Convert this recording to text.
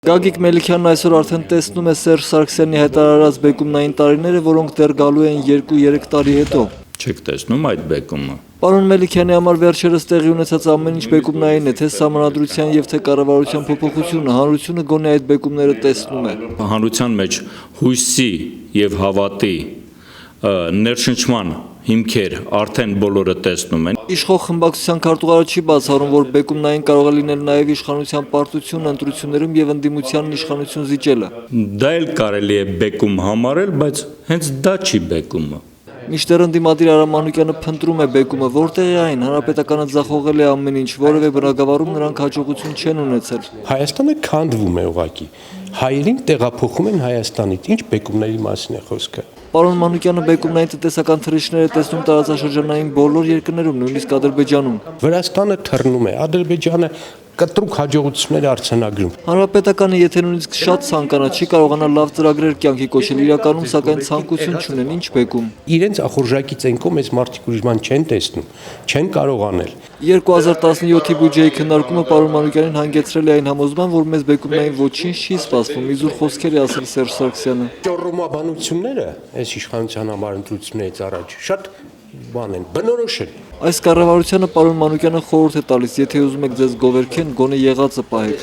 Գագիկ Մելիքյանն այսօր արդեն տեսնում է Սերժ Սարգսյանի հայտարարած բեկումնային տարիները, որոնք դեռ գալու են 2-3 տարի հետո։ Չեք տեսնում այդ բեկումը։ Պարոն Մելիքյանի համար վերջերս տեղի ունեցած ամեն ինչ բեկումնային է, թե սահմանադրության եւ թե կառավարության փոփոխությունը, հանրությունը գոնե այդ բեկումները տեսնում է։ Հանրության մեջ հույսի եւ հավատի ներշնչման հիմքեր արդեն բոլորը տեսնում են։ Իշխող խմբակցության քարտուղարը չի բացառում, որ բեկումնային կարող է լինել նաև իշխանության պարտությունը ընտրություններում եւ ընդդիմության իշխանություն զիջելը։ Դա էլ կարելի է բեկում համարել, բայց հենց դա չի բեկումը։ Մինչդեռ ընդդիմադիր Արամ Մանուկյանը փնտրում է բեկումը, որտեղ է այն, հանրապետականը ձախողել է ամեն ինչ, որևէ բնակավարում նրանք հաջողություն չեն ունեցել։ Հայաստանը քանդվում է ուղղակի։ Հայերին տեղափոխում են Հայաստանից, ինչ բեկումների մասին է խոսքը։ Պարոն Մանուկյանը բեկումնային տնտեսական թռիչքներ է տեսնում տարածաշրջանային բոլոր երկրներում, նույնիսկ Ադրբեջանում։ Վրաստանը թռնում է, Ադրբեջանը կտրուկ հաջողություններ արձանագրում։ Հանրապետականը, եթե նույնիսկ շատ ցանկանա, չի կարողանա լավ ծրագրեր կյանքի կոչել, իրականում սակայն ցանկություն չունեն, ինչ բեկում։ Իրենց ախորժակից են կողմ այս մարդիկ ուրիշ բան չեն տեսնում, չեն կարող անել։ 2017-ի բյուջեի քննարկումը պարոն Մանուկյանին հանգեցրել է այն համոզման, որ մեզ բեկումնային ոչինչ չի սպասվում, իզուր խոսքեր է ասել Սերժ Սարգսյանը։ Ճոռոմաբանությունները այս իշխանության համար ընտրություններից առաջ շատ բան են, բնորոշ են։ Այս կառավարությանը պարոն Մանուկյանը խորհուրդ է տալիս, եթե ուզում եք ձեզ գովերքեն, գոնե եղածը պահեք։